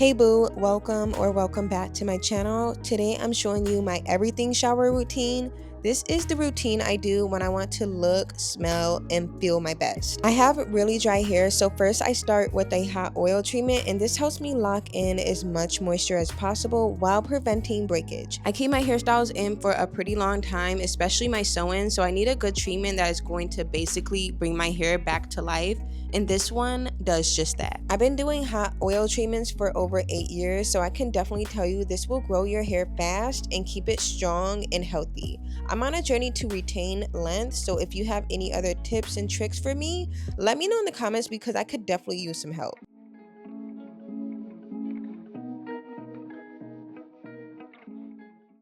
Hey boo, welcome back to my channel. Today I'm showing you my everything shower routine. This is the routine I do when I want to look, smell, and feel my best. I have really dry hair, so first I start with a hot oil treatment, and this helps me lock in as much moisture as possible while preventing breakage. I keep my hairstyles in for a pretty long time, especially my sew-ins, so I need a good treatment that is going to basically bring my hair back to life. And this one does just that. I've been doing hot oil treatments for over 8 years, so I can definitely tell you this will grow your hair fast and keep it strong and healthy. I'm on a journey to retain length, so if you have any other tips and tricks for me, let me know in the comments because I could definitely use some help.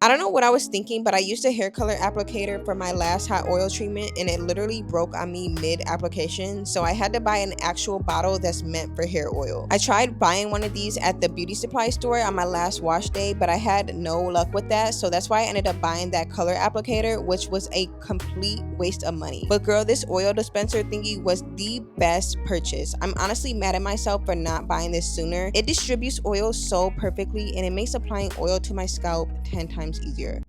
I don't know what I was thinking, but I used a hair color applicator for my last hot oil treatment and it literally broke on me mid-application, so I had to buy an actual bottle that's meant for hair oil. I tried buying one of these at the beauty supply store on my last wash day, but I had no luck with that, so that's why I ended up buying that color applicator, which was a complete waste of money. But girl, this oil dispenser thingy was the best purchase. I'm honestly mad at myself for not buying this sooner. It distributes oil so perfectly and it makes applying oil to my scalp 10 times easier.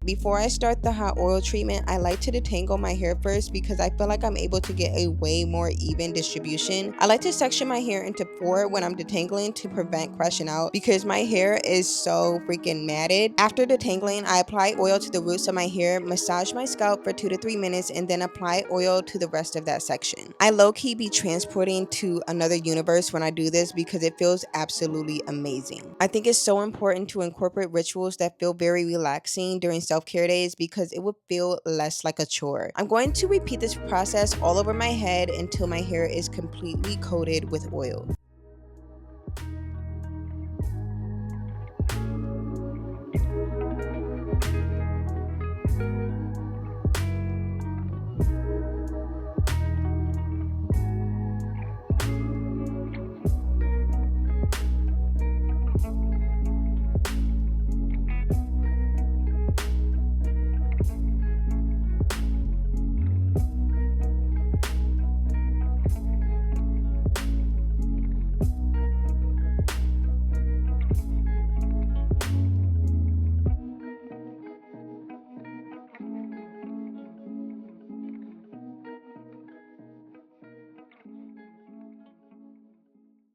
Before I start the hot oil treatment, I like to detangle my hair first because I feel like I'm able to get a way more even distribution. I like to section my hair into 4 when I'm detangling to prevent crushing out because my hair is so freaking matted. After detangling, I apply oil to the roots of my hair, massage my scalp for 2 to 3 minutes, and then apply oil to the rest of that section. I low-key be transporting to another universe when I do this because it feels absolutely amazing. I think it's so important to incorporate rituals that feel very relaxing during self-care days because it would feel less like a chore. I'm going to repeat this process all over my head until my hair is completely coated with oil.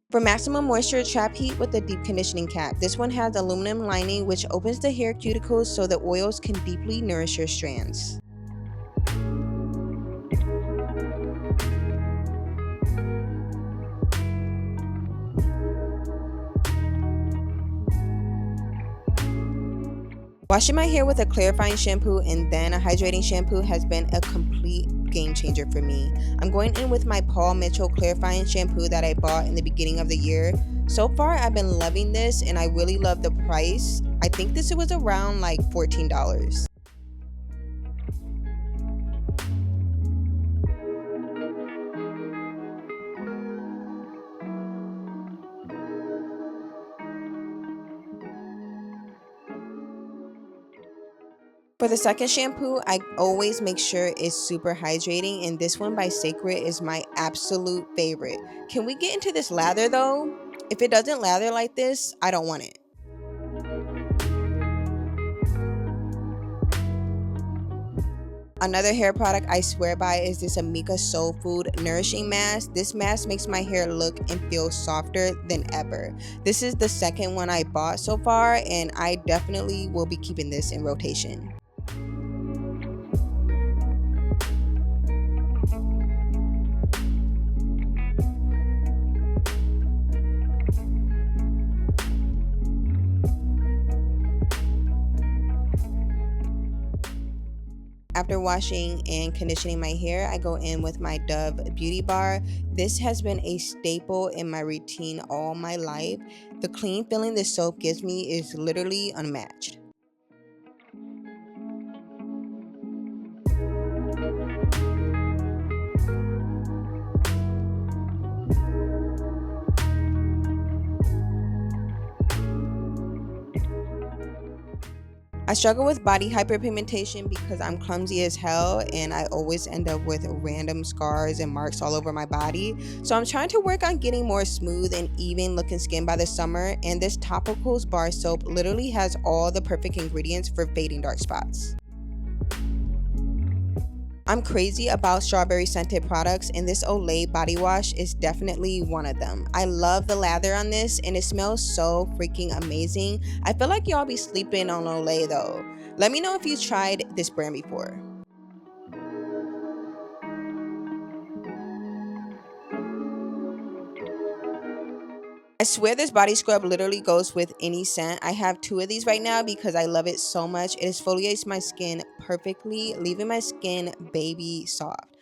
For maximum moisture, trap heat with a deep conditioning cap. This one has aluminum lining which opens the hair cuticles so the oils can deeply nourish your strands. Washing my hair with a clarifying shampoo and then a hydrating shampoo has been a complete game changer for me. I'm going in with my Paul Mitchell clarifying shampoo that I bought in the beginning of the year. So far I've been loving this and I really love the price. I think this was around like $14. For the second shampoo, I always make sure it's super hydrating, and this one by Sacred is my absolute favorite. Can we get into this lather though? If it doesn't lather like this, I don't want it. Another hair product I swear by is this Amika Soul Food Nourishing Mask. This mask makes my hair look and feel softer than ever. This is the second one I bought so far, and I definitely will be keeping this in rotation. After washing and conditioning my hair, I go in with my Dove Beauty Bar. This has been a staple in my routine all my life. The clean feeling this soap gives me is literally unmatched. I struggle with body hyperpigmentation because I'm clumsy as hell and I always end up with random scars and marks all over my body. So I'm trying to work on getting more smooth and even looking skin by the summer, and this Topicals bar soap literally has all the perfect ingredients for fading dark spots. I'm crazy about strawberry scented products, and this Olay body wash is definitely one of them. I love the lather on this and it smells so freaking amazing. I feel like y'all be sleeping on Olay though. Let me know if you tried this brand before. I swear this body scrub literally goes with any scent. I have two of these right now because I love it so much. It exfoliates my skin perfectly, leaving my skin baby soft.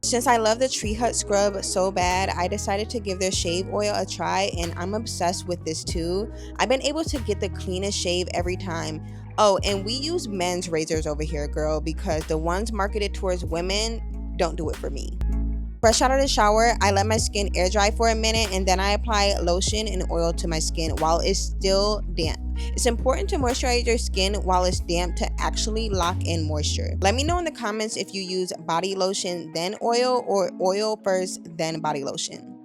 Since I love the Tree Hut scrub so bad, I decided to give their shave oil a try, and I'm obsessed with this too. I've been able to get the cleanest shave every time. Oh, and we use men's razors over here, girl, because the ones marketed towards women don't do it for me. Fresh out of the shower, I let my skin air dry for a minute and then I apply lotion and oil to my skin while it's still damp. It's important to moisturize your skin while it's damp to actually lock in moisture. Let me know in the comments if you use body lotion then oil or oil first then body lotion.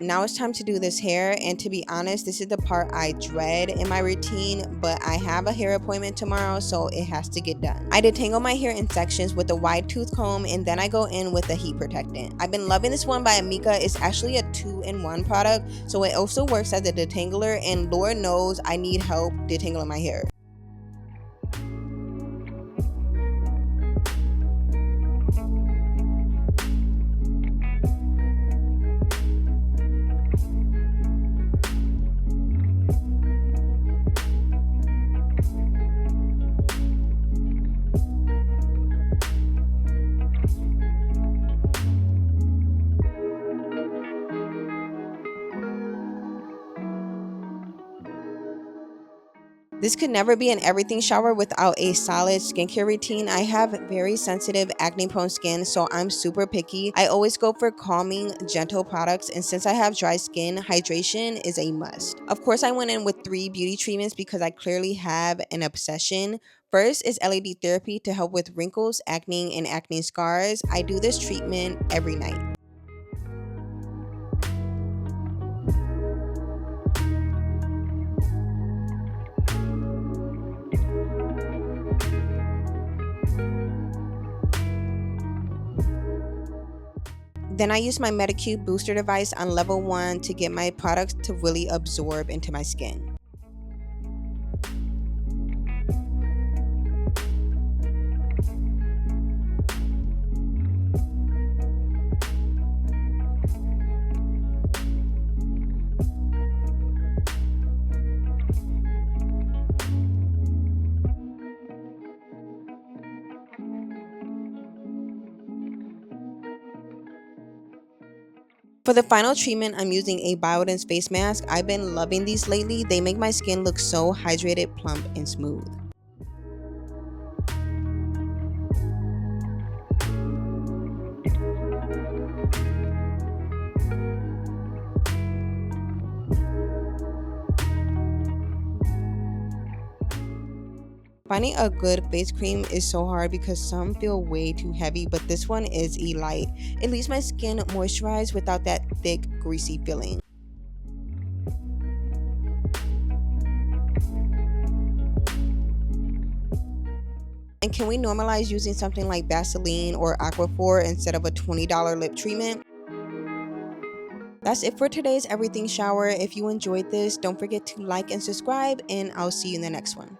Now it's time to do this hair, and to be honest, this is the part I dread in my routine, but I have a hair appointment tomorrow, so it has to get done. I detangle my hair in sections with a wide tooth comb, and then I go in with a heat protectant. I've been loving this one by Amika. It's actually a 2-in-1 product, so it also works as a detangler, and Lord knows I need help detangling my hair. This could never be an everything shower without a solid skincare routine. I have very sensitive acne prone skin, so I'm super picky. I always go for calming, gentle products, and since I have dry skin, hydration is a must. Of course, I went in with 3 beauty treatments because I clearly have an obsession. First is LED therapy to help with wrinkles, acne, and acne scars. I do this treatment every night. Then I use my Medicube booster device on level 1 to get my products to really absorb into my skin. For the final treatment, I'm using a Biotin's face mask. I've been loving these lately. They make my skin look so hydrated, plump, and smooth. Finding a good face cream is so hard because some feel way too heavy, but this one is elite. It leaves my skin moisturized without that thick, greasy feeling. And can we normalize using something like Vaseline or Aquaphor instead of a $20 lip treatment? That's it for today's everything shower. If you enjoyed this, don't forget to like and subscribe, and I'll see you in the next one.